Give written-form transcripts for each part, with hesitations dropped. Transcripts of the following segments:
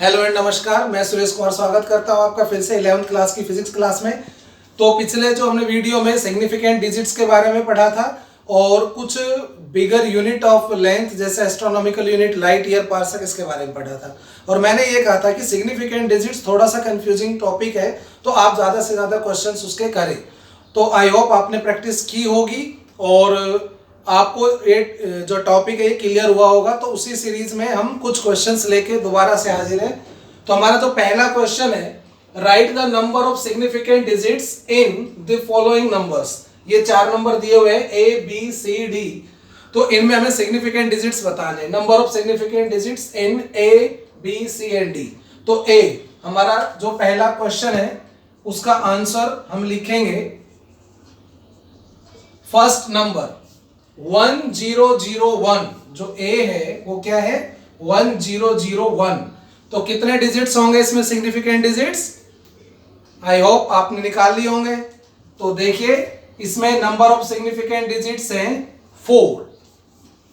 Hello and नमस्कार, मैं सुरेश कुमार स्वागत करता हूं आपका फिर से 11th क्लास की फिजिक्स क्लास में। तो पिछले जो हमने वीडियो में सिग्निफिकेंट डिजिट्स के बारे में पढ़ा था और कुछ बिगर यूनिट ऑफ लेंथ जैसे एस्ट्रोनॉमिकल यूनिट, लाइट ईयर, पार्सक, इसके बारे में पढ़ा था। और मैंने ये कहा था कि सिग्निफिकेंट डिजिट्स थोड़ा सा कंफ्यूजिंग टॉपिक है, तो आप ज़्यादा से ज़्यादा क्वेश्चन उसके करें। तो आई होप आपने प्रैक्टिस की होगी और आपको एक जो टॉपिक है ये क्लियर हुआ होगा। तो उसी सीरीज में हम कुछ क्वेश्चंस लेके दोबारा से हाजिर हैं। तो हमारा जो पहला क्वेश्चन है, right the number of significant digits in the following numbers. ये 4 नंबर दिए हुए हैं A B C D। तो इनमें हमें सिग्निफिकेंट डिजिट्स बताने, number of significant digits in A B C and D। तो A हमारा जो पहला क्वेश्चन है उसका आंसर हम लिखेंगे फर्स्ट नंबर 1001। जो A है वो क्या है 1001। तो कितने डिजिट्स होंगे इसमें सिग्निफिकेंट डिजिट्स? आई होप आपने निकाल लिए होंगे। तो देखिए इसमें नंबर ऑफ सिग्निफिकेंट डिजिट्स हैं 4,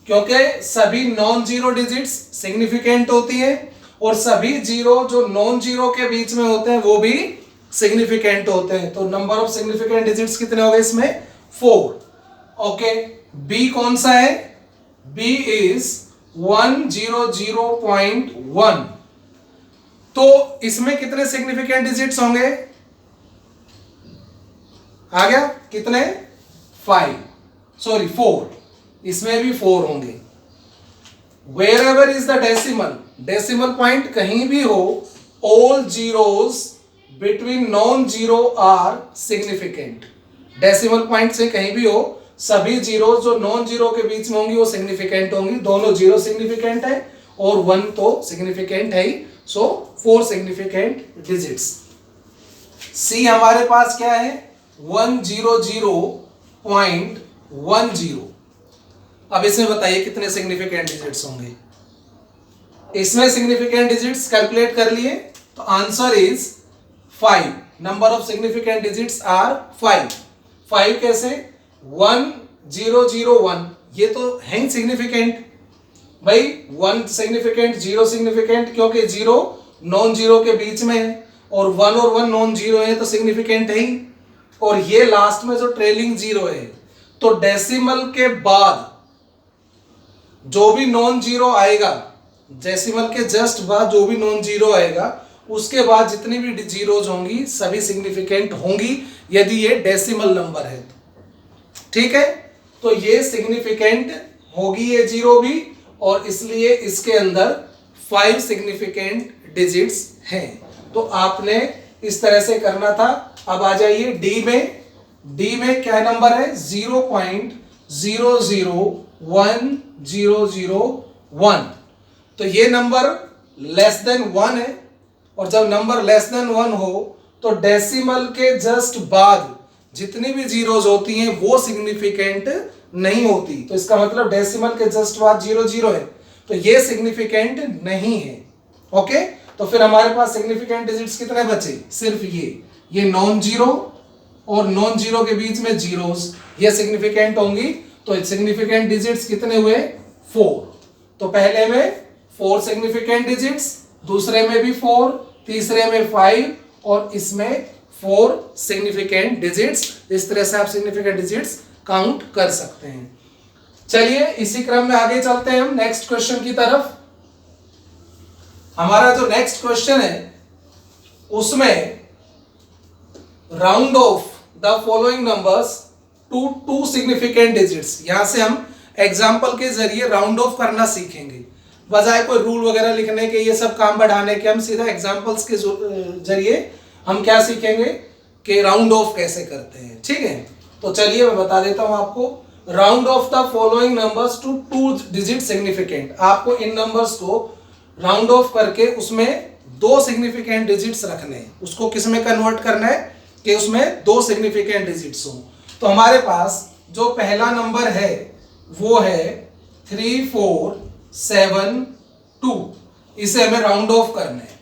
क्योंकि सभी नॉन जीरो डिजिट्स सिग्निफिकेंट होती हैं और सभी जीरो जो नॉन जीरो के बीच में होते हैं वो भी सिग्निफिकेंट होते हैं। तो नंबर ऑफ सिग्निफिकेंट डिजिट्स कितने हो गए इसमें? 4। ओके, बी कौन सा है? B is 100.1। तो इसमें कितने सिग्निफिकेंट डिजिट्स होंगे? आ गया कितने? 4। इसमें भी 4 होंगे। Wherever is the decimal point कहीं भी हो, all zeros between non zero are significant. Decimal point से कहीं भी हो, सभी जीरो जो नॉन जीरो के बीच में होंगी वो सिग्निफिकेंट होंगी। दोनों जीरो सिग्निफिकेंट है और 1 तो सिग्निफिकेंट है ही। सो 4 सिग्निफिकेंट डिजिट्स। सी हमारे पास क्या है? 100.10। अब इसमें बताइए कितने सिग्निफिकेंट डिजिट्स होंगे। इसमें सिग्निफिकेंट डिजिट्स कैलकुलेट कर लिए तो answer is 5। Number of significant digits are 5। 5 कैसे? 1001 ये तो है सिग्निफिकेंट भाई। 1 सिग्निफिकेंट, 0 सिग्निफिकेंट, क्योंकि 0 नॉन जीरो के बीच में है और 1 और 1 नॉन जीरो है तो सिग्निफिकेंट है ही। और ये लास्ट में जो ट्रेलिंग जीरो है, तो डेसिमल के बाद जो भी नॉन जीरो आएगा, डेसिमल के जस्ट बाद जो भी नॉन जीरो आएगा, उसके बाद जितनी भी जीरोज होंगी सभी सिग्निफिकेंट होंगी यदि ये डेसिमल नंबर है। ठीक है, तो ये सिग्निफिकेंट होगी ये जीरो भी, और इसलिए इसके अंदर 5 सिग्निफिकेंट डिजिट्स हैं। तो आपने इस तरह से करना था। अब आ जाइए डी में। डी में क्या नंबर है? 0.001001। तो ये नंबर लेस देन 1 है, और जब नंबर लेस देन 1 हो तो डेसिमल के जस्ट बाद जितनी भी जीरोज होती हैं वो सिग्निफिकेंट नहीं होती। तो इसका मतलब डेसिमल के जस्ट बाद 0 है, तो ये सिग्निफिकेंट नहीं है। ओके, तो फिर हमारे पास सिग्निफिकेंट डिजिट्स कितने बचे? सिर्फ ये नॉन जीरो और नॉन जीरो के बीच में जीरोस, ये सिग्निफिकेंट होंगी। तो सिग्निफिकेंट डिजिट्स कितने हुए? 4। तो पहले में 4 सिग्निफिकेंट डिजिट्स, दूसरे में भी 4, तीसरे में 5 और इसमें 4 सिग्निफिकेंट डिजिट्स। इस तरह से आप सिग्निफिकेंट डिजिट्स काउंट कर सकते हैं। चलिए इसी क्रम में आगे चलते हैं हम नेक्स्ट क्वेश्चन की तरफ। हमारा जो नेक्स्ट क्वेश्चन है उसमें round off the following numbers to 2 significant digits. यहां से हम एग्जाम्पल के जरिए राउंड ऑफ करना सीखेंगे, बजाय कोई रूल वगैरह लिखने के, ये सब काम बढ़ाने के। हम सीधा एग्जाम्पल्स के जरिए हम क्या सीखेंगे कि राउंड ऑफ कैसे करते हैं। ठीक है, तो चलिए मैं बता देता हूं आपको। Round off the following numbers to 2 digit significant. आपको इन नंबर्स को राउंड ऑफ करके उसमें 2 सिग्निफिकेंट डिजिट्स रखने हैं। उसको किस में कन्वर्ट करना है कि उसमें 2 सिग्निफिकेंट डिजिट्स हो। तो हमारे पास जो पहला नंबर है वो है 3472। इसे हमें राउंड ऑफ करना है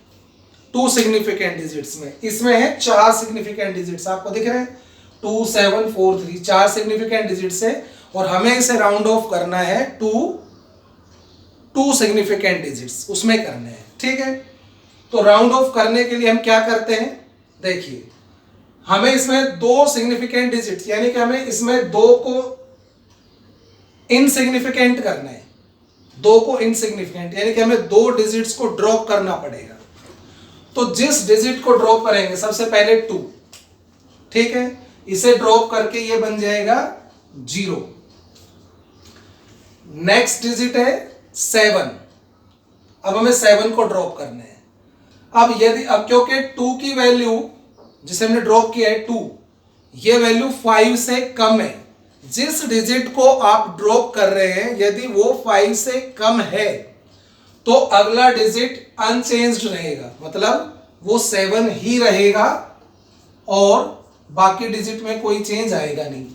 2 सिग्निफिकेंट डिजिट्स में। इसमें है 4 सिग्निफिकेंट डिजिट्स, आपको दिख रहे हैं 2743, 4 सिग्निफिकेंट डिजिट्स है और हमें इसे राउंड ऑफ करना है 2 सिग्निफिकेंट डिजिट्स, उसमें करने हैं। ठीक है, तो राउंड ऑफ करने के लिए हम क्या करते हैं, देखिए हमें इसमें दो सिग्निफिकेंट डिजिट, यानी कि हमें इसमें दो को इनसिग्निफिकेंट करना है, दो को इनसिग्निफिकेंट, यानी कि हमें दो डिजिट्स को ड्रॉप करना पड़ेगा। तो जिस डिजिट को ड्रॉप करेंगे सबसे पहले 2, ठीक है, इसे ड्रॉप करके ये बन जाएगा 0। नेक्स्ट डिजिट है 7, अब हमें 7 को ड्रॉप करना है। अब क्योंकि 2 की वैल्यू जिसे हमने ड्रॉप किया है 2, ये वैल्यू 5 से कम है। जिस डिजिट को आप ड्रॉप कर रहे हैं यदि वो 5 से कम है तो अगला डिजिट अनचेंज्ड रहेगा, मतलब वो 7 ही रहेगा और बाकी डिजिट में कोई चेंज आएगा नहीं,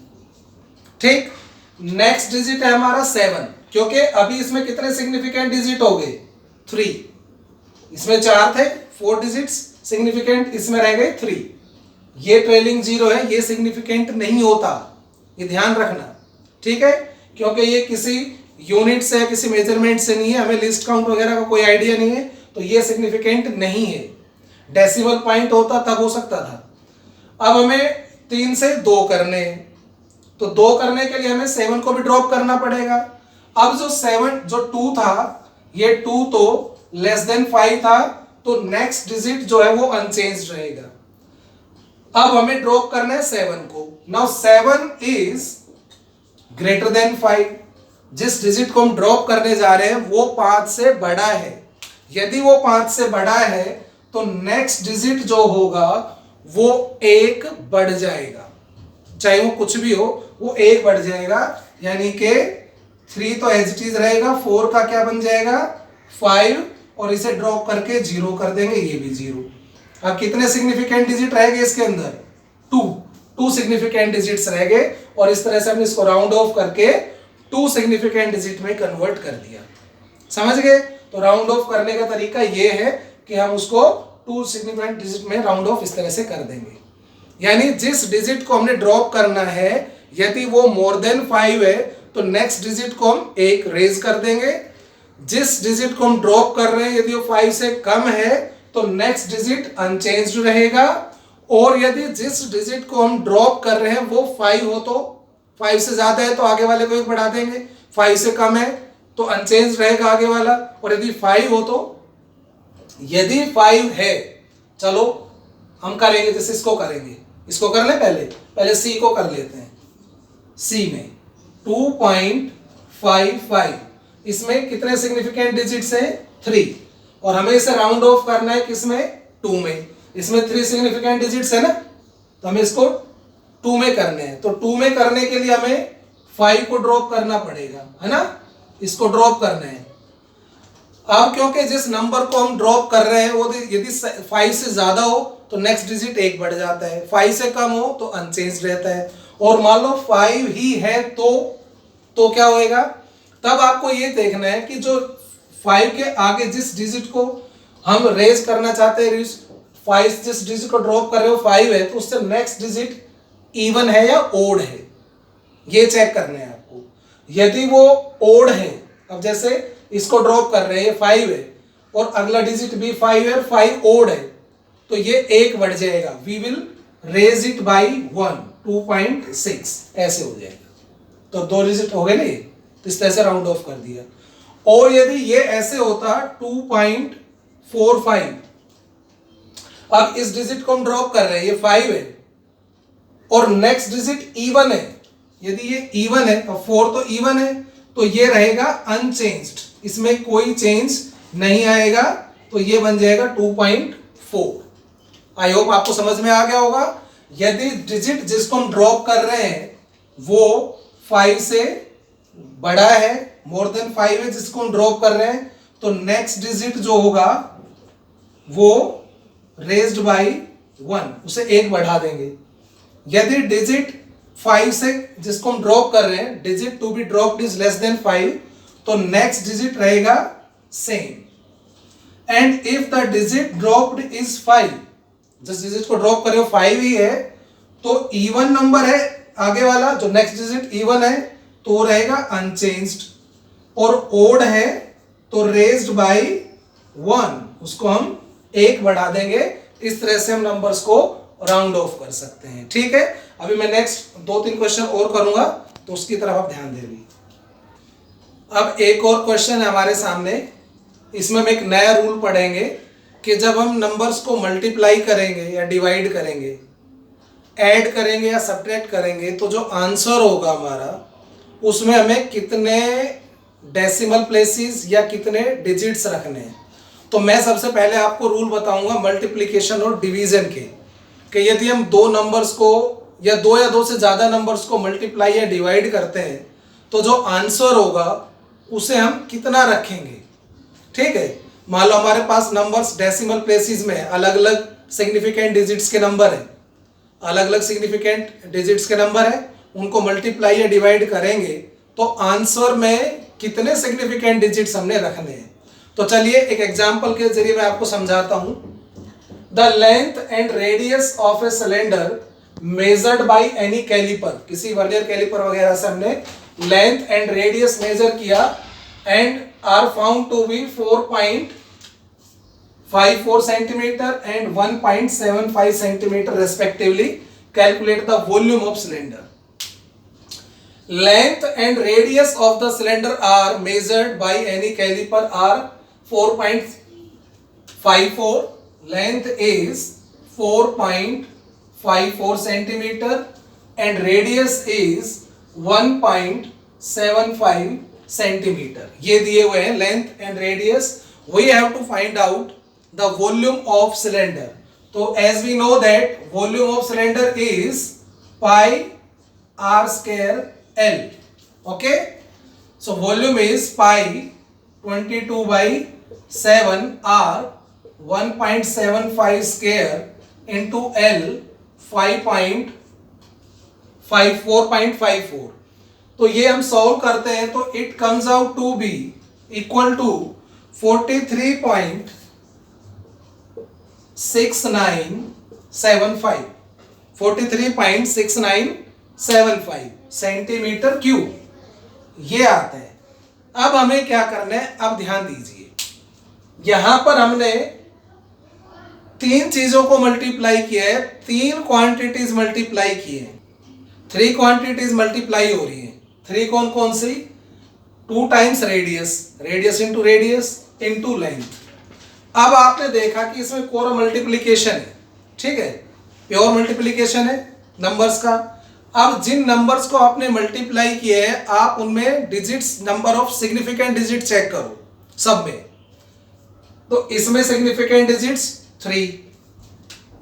ठीक। नेक्स्ट डिजिट है हमारा 7, क्योंकि अभी इसमें कितने सिग्निफिकेंट डिजिट हो गए, 3, इसमें 4 थे, 4 डिजिट्स सिग्निफिकेंट, इसमें रह गए 3। ये ट्रेलिंग 0 है, ये सिग्निफिकेंट नहीं होता, ये ध्यान रखना, ठीक है, क्योंकि ये किसी यूनिट से किसी मेजरमेंट से नहीं है, हमें लिस्ट काउंट वगैरह का कोई आइडिया नहीं है, तो ये सिग्निफिकेंट नहीं है। डेसिमल पॉइंट होता तब हो सकता था। अब हमें 3 से 2 करने हैं, तो 2 करने के लिए हमें 7 को भी ड्रॉप करना पड़ेगा। अब जो 2 था, ये 2 तो लेस देन 5 था, तो नेक्स्ट डिजिट जो है वो अनचेंज्ड रहेगा। अब हमें ड्रॉप करना है 7 को। Now 7 is greater than 5। जिस डिजिट को हम ड्रॉप करने जा रहे हैं वो 5 से बड़ा है। यदि वो 5 से बड़ा है तो नेक्स्ट डिजिट जो होगा वो 1 बढ़ जाएगा, चाहे वो कुछ भी हो, वो 1 बढ़ जाएगा, यानी कि 3 तो एज इट इज रहेगा, 4 का क्या बन जाएगा 5, और इसे ड्रॉप करके 0 कर देंगे, ये भी 0। अब कितने सिग्निफिकेंट डिजिट रह गए इसके अंदर, 2 सिग्निफिकेंट डिजिट्स रह गए, और इस तरह से हमने इसको राउंड ऑफ करके 2 सिग्निफिकेंट डिजिट में कन्वर्ट कर दिया। समझ गए? तो राउंड ऑफ करने का तरीका ये है कि हम उसको 2 सिग्निफिकेंट डिजिट में राउंड ऑफ इस तरह से कर देंगे। यानी जिस डिजिट को हमने ड्रॉप करना है यदि वो मोर देन 5 है तो नेक्स्ट डिजिट को हम 1 रेज कर देंगे। जिस डिजिट को हम ड्रॉप कर रहे हैं यदि वो 5 से कम है तो नेक्स्ट डिजिट अनचेंज्ड रहेगा, और यदि जिस डिजिट को हम ड्रॉप कर रहे हैं वो 5 हो तो 5 से ज्यादा है तो आगे वाले को 1 बढ़ा देंगे, 5 से कम है तो अनचेंज रहेगा आगे वाला, और यदि 5 हो तो, यदि 5 है, चलो हम करेंगे जैसे इसको करेंगे, इसको कर ले, पहले सी को कर लेते हैं। सी में 2.55, इसमें कितने सिग्निफिकेंट डिजिट्स हैं 3, और हमें इसे राउंड ऑफ करना है किसमें 2 में। इसमें 3 सिग्निफिकेंट डिजिट्स है ना, तो हमें इसको 2 में करने हैं। तो 2 में करने के लिए हमें 5 को ड्रॉप करना पड़ेगा, है ना, इसको ड्रॉप करना है। अब क्योंकि जिस नंबर को हम ड्रॉप कर रहे हैं वो यदि 5 से ज्यादा हो तो नेक्स्ट डिजिट 1 बढ़ जाता है, 5 से कम हो तो अनचेंज रहता है, और मान लो 5 ही है तो क्या होएगा। तब आपको ये देखना है कि जो 5 के आगे जिस डिजिट को हम रेज करना चाहते हैं, 5 जिस डिजिट को ड्रॉप कर रहे हो 5 है, तो उससे नेक्स्ट डिजिट इवन है या ओड है, ये चेक करना है आपको। यदि वो ओड है, अब जैसे इसको ड्रॉप कर रहे हैं 5 है और अगला डिजिट भी 5 है और 5 ओड है, तो ये 1 बढ़ जाएगा, we will raise it by 1, 2.6 ऐसे हो जाएगा। तो 2 डिजिट हो गए ना, तो इस तरह से राउंड ऑफ कर दिया। और यदि ये ऐसे होता 2.45, अब इस डिजिट को हम ड्रॉप कर रहे हैं, ये 5 है और नेक्स्ट डिजिट इवन है, यदि ये इवन है और 4 तो इवन है, तो ये रहेगा अनचेंज्ड, इसमें कोई चेंज नहीं आएगा, तो ये बन जाएगा 2.4। आई होप आपको समझ में आ गया होगा। यदि डिजिट जिसको हम ड्रॉप कर रहे हैं वो 5 से बड़ा है, मोर देन 5 है जिसको हम ड्रॉप कर रहे हैं, तो नेक्स्ट डिजिट जो होगा वो रेज्ड बाई 1, उसे 1 बढ़ा देंगे। यदि डिजिट 5 से जिसको हम ड्रॉप कर रहे हैं, digit to be dropped is less than 5, तो नेक्स्ट डिजिट रहेगा same. And if the digit dropped is 5, जिस डिजिट को ड्रॉप कर रहे हो 5 ही है, तो इवन नंबर है आगे वाला, जो नेक्स्ट डिजिट इवन है तो रहेगा अनचेंज्ड, और ओड है तो रेज्ड बाई 1, उसको हम 1 बढ़ा देंगे, इस तरह से हम नंबर्स को राउंड ऑफ कर सकते हैं। ठीक है, अभी मैं नेक्स्ट 2-3 क्वेश्चन और करूंगा, तो उसकी तरफ आप ध्यान देंगे। अब एक और क्वेश्चन है हमारे सामने, इसमें हम एक नया रूल पढ़ेंगे कि जब हम नंबर्स को मल्टीप्लाई करेंगे या डिवाइड करेंगे, ऐड करेंगे या सब्ट्रैक्ट करेंगे, तो जो आंसर होगा हमारा उसमें हमें कितने डेसिमल प्लेसेस या कितने डिजिट्स रखने हैं। तो मैं सबसे पहले आपको रूल बताऊंगा मल्टीप्लिकेशन और डिवीजन के, कि यदि हम दो नंबर्स को या दो से ज़्यादा नंबर्स को मल्टीप्लाई या डिवाइड करते हैं, तो जो आंसर होगा उसे हम कितना रखेंगे। ठीक है, मान लो हमारे पास नंबर्स डेसिमल प्लेसेस में अलग अलग सिग्निफिकेंट डिजिट्स के नंबर है, अलग अलग सिग्निफिकेंट डिजिट्स के नंबर है, उनको मल्टीप्लाई या डिवाइड करेंगे तो आंसर में कितने सिग्निफिकेंट डिजिट्स हमने रखने हैं। तो चलिए एक एग्जांपल के जरिए मैं आपको समझाता हूं। The length and radius of a cylinder measured by any calliper, किसी वर्नियर कैलिपर वगैरह से हमने लेंथ एंड रेडियस मेजर किया and are found to be 4.54 centimetre and 1.75 centimetre respectively. Calculate the volume of cylinder. Length and radius of the cylinder are measured by any caliper are 4.54. Length is 4.54 centimeter and radius is 1.75 centimeter. ये दिए हुए हैं length and radius. We have to find out the volume of cylinder. So as we know that volume of cylinder is pi r square L. Okay, so volume is pi 22/7 r 1.75 square into L 4.54। तो ये हम solve करते हैं तो it comes out to be equal to 43.6975 43.6975 centimetre cube ये आता है। अब हमें क्या करना है, अब ध्यान दीजिए, यहां पर हमने तीन चीजों को मल्टीप्लाई किया है, तीन क्वांटिटीज मल्टीप्लाई किए हैं, 3 क्वांटिटीज मल्टीप्लाई हो रही है। 3 कौन कौन सी? 2 times radius, radius into radius into length. अब आपने देखा कि इसमें कोर मल्टीप्लीकेशन है, ठीक है, प्योर मल्टीप्लीकेशन है नंबर्स का। अब जिन नंबर्स को आपने मल्टीप्लाई किए हैं आप उनमें digits, number of significant digit check करो सब में। तो इसमें सिग्निफिकेंट डिजिट्स 3,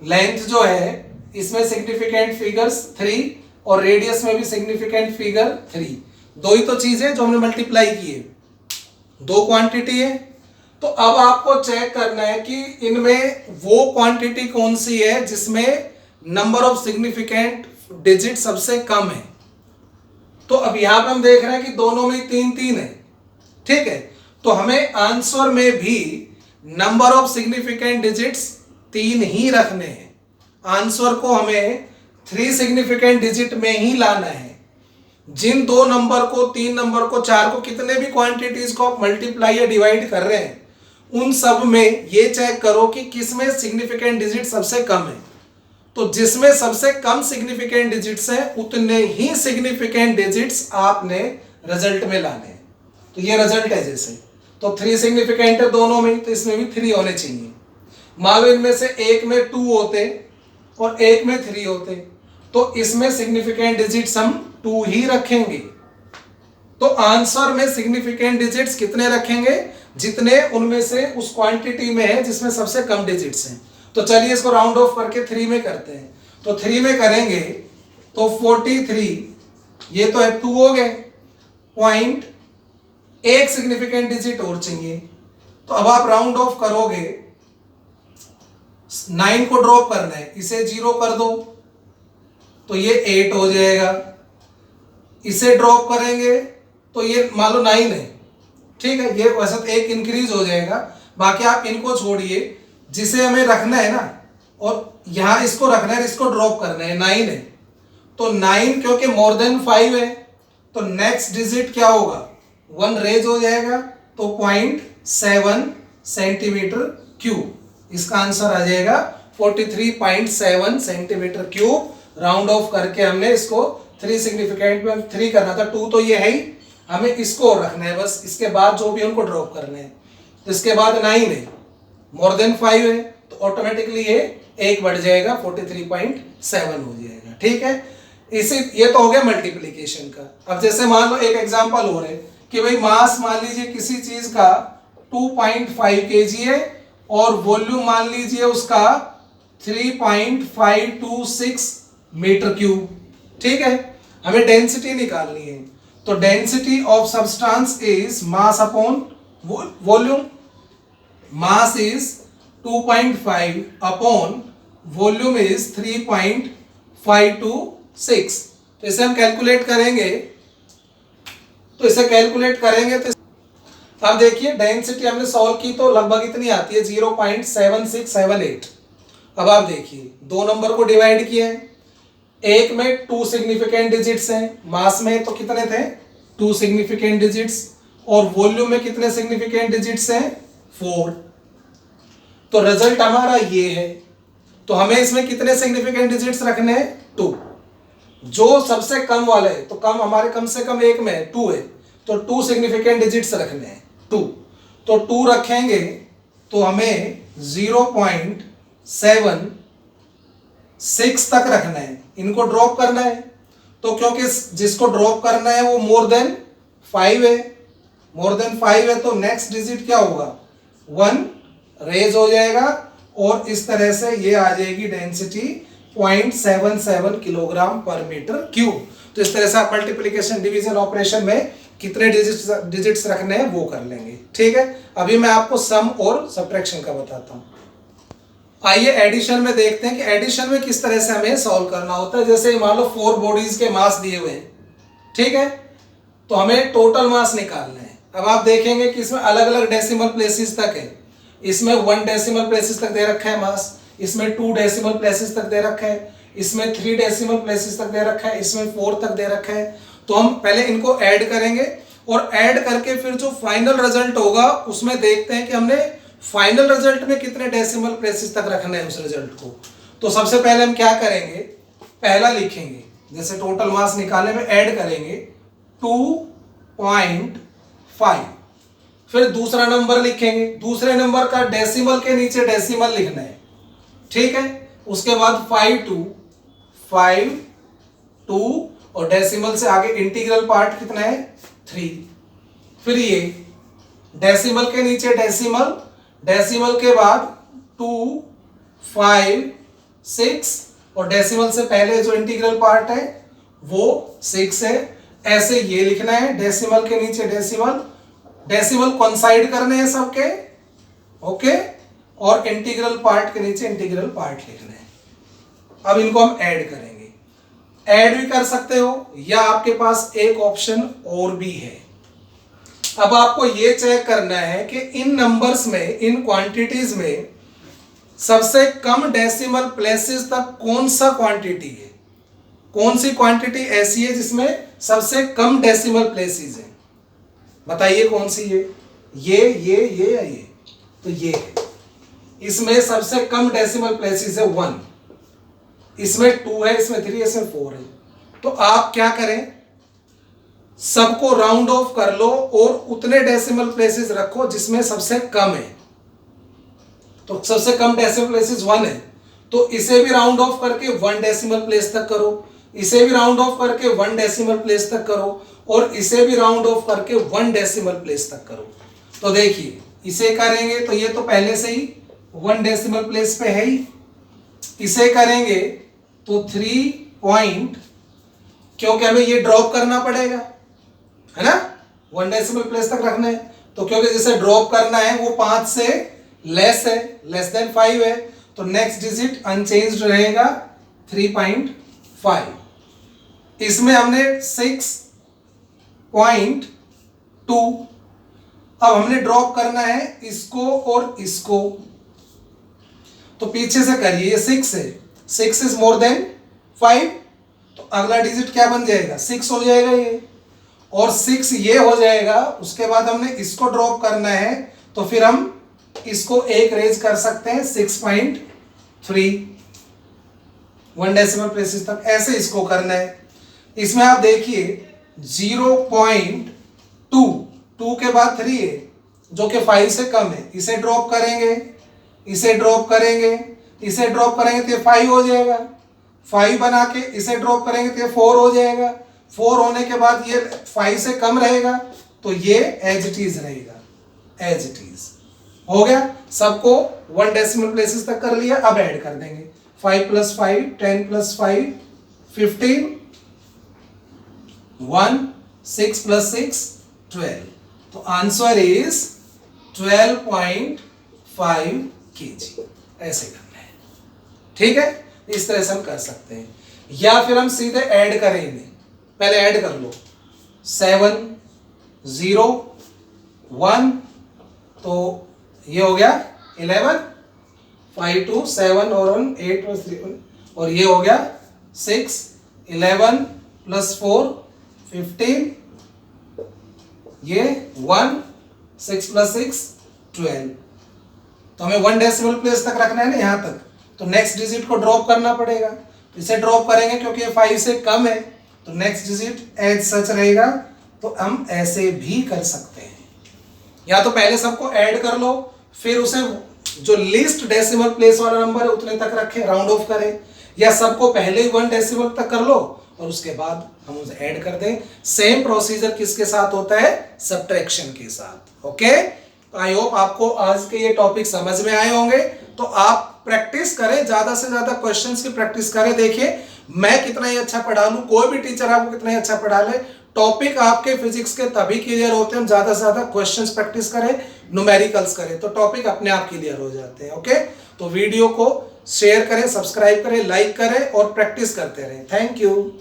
लेंथ जो है इसमें सिग्निफिकेंट फिगर्स 3 और रेडियस में भी सिग्निफिकेंट फिगर 3। दो ही तो चीजें जो हमने मल्टीप्लाई की है, 2 क्वांटिटी है। तो अब आपको चेक करना है कि इनमें वो क्वांटिटी कौन सी है जिसमें नंबर ऑफ सिग्निफिकेंट डिजिट सबसे कम है। तो अब यहां पे हम देख रहे हैं कि दोनों में 3-3 है, ठीक है। तो हमें आंसर में भी नंबर ऑफ सिग्निफिकेंट डिजिट्स 3 ही रखने हैं। आंसर को हमें 3 सिग्निफिकेंट डिजिट में ही लाना है। जिन 2 नंबर को, 3 नंबर को, 4 को, कितने भी क्वांटिटीज को आप मल्टीप्लाई या डिवाइड कर रहे हैं उन सब में ये चेक करो कि किसमें सिग्निफिकेंट डिजिट सबसे कम है। तो जिसमें सबसे कम सिग्निफिकेंट डिजिट्स हैं उतने ही सिग्निफिकेंट डिजिट्स आपने रिजल्ट में लाने हैं। तो ये रिजल्ट है जैसे, तो 3 सिग्निफिकेंट है दोनों में, तो इसमें भी 3 होने चाहिए। मान लो इनमें से एक में 2 होते और एक में 3 होते, तो इसमें सिग्निफिकेंट डिजिट्स हम 2 ही रखेंगे। तो आंसर में सिग्निफिकेंट डिजिट्स कितने रखेंगे? जितने उनमें से उस क्वांटिटी में है जिसमें सबसे कम डिजिट्स हैं। तो चलिए इसको राउंड ऑफ करके 3 में करते हैं। तो 3 में करेंगे तो 43, ये तो है 2 हो गए, पॉइंट, एक सिग्निफिकेंट डिजिट और चाहिए। तो अब आप राउंड ऑफ करोगे, 9 को ड्रॉप करना है, इसे 0 कर दो तो ये 8 हो जाएगा। इसे ड्रॉप करेंगे तो ये मान लो 9 है, ठीक है, ये वैसे तो 1 इंक्रीज हो जाएगा। बाकी आप इनको छोड़िए, जिसे हमें रखना है ना, और यहां इसको रखना है, इसको ड्रॉप करना है, 9 है। तो 9 क्योंकि मोर देन 5 है तो नेक्स्ट डिजिट क्या होगा? 1 रेज हो जाएगा, तो 0.7 सेंटीमीटर क्यूब इसका आंसर आ जाएगा 43.7 सेंटीमीटर क्यूब। राउंड ऑफ करके हमने इसको 3 सिग्निफिकेंट में 3 करना था, 2 तो ये है ही, हमें इसको रखना है बस, इसके बाद जो भी उनको ड्रॉप करने हैं। तो इसके बाद 9 है, मोर देन 5 है, तो ऑटोमेटिकली ये 1 बढ़ जाएगा, 43.7 हो जाएगा। ठीक है, इसी ये तो हो गया मल्टीप्लीकेशन का। अब जैसे मान लो एक एग्जांपल हो रहे कि भाई मास मान लीजिए किसी चीज का 2.5 kg है और वॉल्यूम मान लीजिए उसका 3.526 मीटर क्यूब। ठीक है, हमें डेंसिटी निकालनी है, तो density of substance is mass upon volume. Mass is 2.5 upon volume is 3.526। तो इसे हम कैलकुलेट करेंगे, तो अब देखिए डेंसिटी हमने सॉल्व की तो लगभग इतनी आती है 0.7678। अब आप देखिए 2 नंबर को डिवाइड किए हैं, एक में 2 सिग्निफिकेंट डिजिट्स हैं, मास में तो कितने थे 2 सिग्निफिकेंट डिजिट्स, और वॉल्यूम में कितने सिग्निफिकेंट डिजिट्स हैं 4। तो रिजल्ट हमारा ये है, तो हमें इसमें कितने सिग्निफिकेंट डिजिट्स रखने हैं 2। जो सबसे कम वाला है तो कम हमारे कम से कम एक में 2 है, तो 2 सिग्निफिकेंट डिजिट्स रखने हैं 2। तो 2 रखेंगे तो हमें 0.76 तक रखना है, इनको ड्रॉप करना है। तो क्योंकि जिसको ड्रॉप करना है वो मोर देन 5 है, तो नेक्स्ट डिजिट क्या होगा 1 रेज हो जाएगा, और इस तरह से ये आ जाएगी डेंसिटी 0.77 किलोग्राम पर मीटर क्यूब। तो इस तरह से आप मल्टीप्लिकेशन डिवीजन ऑपरेशन में कितने डिजिट्स रखने हैं वो कर लेंगे। ठीक है, अभी मैं आपको सम और सब्ट्रैक्शन का बताता हूं। आइए एडिशन में देखते हैं कि एडिशन में किस तरह से हमें सॉल्व करना होता है। जैसे मान लो 4 बॉडीज के मास दिए हुए हैं, ठीक है, तो हमें टोटल मास निकालना है। अब आप देखेंगे कि इसमें अलग अलग डेसिमल प्लेसेस तक है, इसमें 1 डेसिमल प्लेसेस तक दे रखा है मास, इसमें 2 डेसिमल प्लेसेस तक दे रखा है, इसमें 3 डेसिमल प्लेसेस तक दे रखा है, इसमें 4 तक दे रखा है। तो हम पहले इनको ऐड करेंगे और ऐड करके फिर जो फाइनल रिजल्ट होगा उसमें देखते हैं कि हमने फाइनल रिजल्ट में कितने डेसिमल प्लेसेस तक रखना है उस रिजल्ट को। तो सबसे पहले हम क्या करेंगे, पहला लिखेंगे, जैसे टोटल मास निकालने में ऐड करेंगे 2.5, फिर दूसरा नंबर लिखेंगे, दूसरे नंबर का डेसिमल के नीचे डेसिमल लिखना है। ठीक है, उसके बाद 5 2 और डेसिमल से आगे इंटीग्रल पार्ट कितना है 3, फिर ये डेसिमल के नीचे डेसिमल, डेसिमल के बाद 2 5 6 और डेसिमल से पहले जो इंटीग्रल पार्ट है वो 6 है। ऐसे ये लिखना है, डेसिमल के नीचे डेसिमल, डेसिमल कोइंसाइड करने हैं सबके, ओके, और इंटीग्रल पार्ट के नीचे इंटीग्रल पार्ट लिखना है। अब इनको हम ऐड करेंगे, ऐड भी कर सकते हो या आपके पास एक ऑप्शन और भी है। अब आपको ये चेक करना है कि इन नंबर्स में, इन क्वांटिटीज में सबसे कम डेसिमल प्लेसेस तक कौन सा क्वांटिटी है, कौन सी क्वांटिटी ऐसी है जिसमें सबसे कम डेसिमल प्लेसेस है, बताइए कौन सी है। ये या ये, तो ये है, इसमें सबसे कम डेसिमल प्लेसेस है 1, इसमें 2 है, इसमें 3 है, इसमें 4 है। तो आप क्या करें, सबको राउंड ऑफ कर लो और उतने डेसिमल प्लेसेस रखो जिसमें सबसे कम है। तो सबसे कम डेसिमल प्लेसेस 1 है, तो इसे भी राउंड ऑफ करके 1 डेसिमल प्लेस तक करो, इसे भी राउंड ऑफ करके 1 डेसिमल प्लेस तक करो, और इसे भी राउंड ऑफ करके 1 डेसिमल प्लेस तक करो। तो देखिए इसे करेंगे तो ये तो पहले से ही 1 डेसिमल प्लेस पे है ही, इसे करेंगे तो 3 पॉइंट, क्योंकि हमें ये ड्रॉप करना पड़ेगा, है ना, 1 डेसिमल प्लेस तक रखना है। तो क्योंकि जिसे ड्रॉप करना है वो 5 से लेस है, लेस देन 5 है, तो नेक्स्ट डिजिट अनचेंज्ड रहेगा 3.5। इसमें हमने 6.2, अब हमने ड्रॉप करना है इसको और इसको, तो पीछे से करिए, ये 6 है, 6 इज मोर देन 5, तो अगला डिजिट क्या बन जाएगा 6 हो जाएगा ये, और 6 ये हो जाएगा। उसके बाद हमने इसको ड्रॉप करना है, तो फिर हम इसको एक रेज कर सकते हैं 6.3 1 डेसिमल प्लेसेस तक, ऐसे इसको करना है। इसमें आप देखिए 0.2 2 के बाद 3 है जो कि 5 से कम है, इसे ड्रॉप करेंगे, इसे ड्रॉप करेंगे, इसे ड्रॉप करेंगे तो ये 5 हो जाएगा, 5 बना के इसे ड्रॉप करेंगे तो ये 4 हो जाएगा, 4 होने के बाद ये 5 से कम रहेगा तो ये एज इट इज रहेगा, एज इट इज हो गया। सबको 1 डेसिमल प्लेसेस तक कर लिया। अब ऐड कर देंगे 5 + 5 10 + 5 15 1 6 + 6 12, तो आंसर इज 12.5 kg। ऐसे करना है, ठीक है, इस तरह से हम कर सकते हैं। या फिर हम सीधे ऐड करेंगे, पहले ऐड कर लो 7 0 1, तो ये हो गया 11 5 2 7 और 1 8 + 3 और ये हो गया 6 11 + 4 15, ये 1 6 + 6 12, तो हमें 1 डेसिमल प्लेस तक रखना है ना यहाँ तक, तो नेक्स्ट डिजिट को ड्रॉप करना पड़ेगा। इसे ड्रॉप करेंगे क्योंकि ये 5 से कम है, तो नेक्स्ट डिजिट एज सच रहेगा। तो हम ऐसे भी कर सकते हैं, या तो पहले सबको ऐड कर लो, फिर उसे जो लीस्ट डेसिमल प्लेस वाला नंबर है उतने तक रखें, राउंड ऑफ करें, या सबको पहले ही 1 डेसिमल तक कर लो और उसके बाद हम उसे ऐड कर दें। सेम प्रोसीजर किसके साथ होता है? सब्ट्रैक्शन के साथ। ओके, आई होप आपको आज के ये टॉपिक समझ में आए होंगे। तो आप प्रैक्टिस करें, ज्यादा से ज्यादा क्वेश्चंस की प्रैक्टिस करें। देखिए मैं कितना ही अच्छा पढ़ा लूं, कोई भी टीचर आपको कितना ही अच्छा पढ़ा ले, टॉपिक आपके फिजिक्स के तभी क्लियर होते हैं ज्यादा से ज्यादा क्वेश्चंस प्रैक्टिस करें, न्यूमेरिकल्स करें, तो टॉपिक अपने आप क्लियर हो जाते हैं। ओके, तो वीडियो को शेयर करें, सब्सक्राइब करें, लाइक करें और प्रैक्टिस करते रहें। Thank you.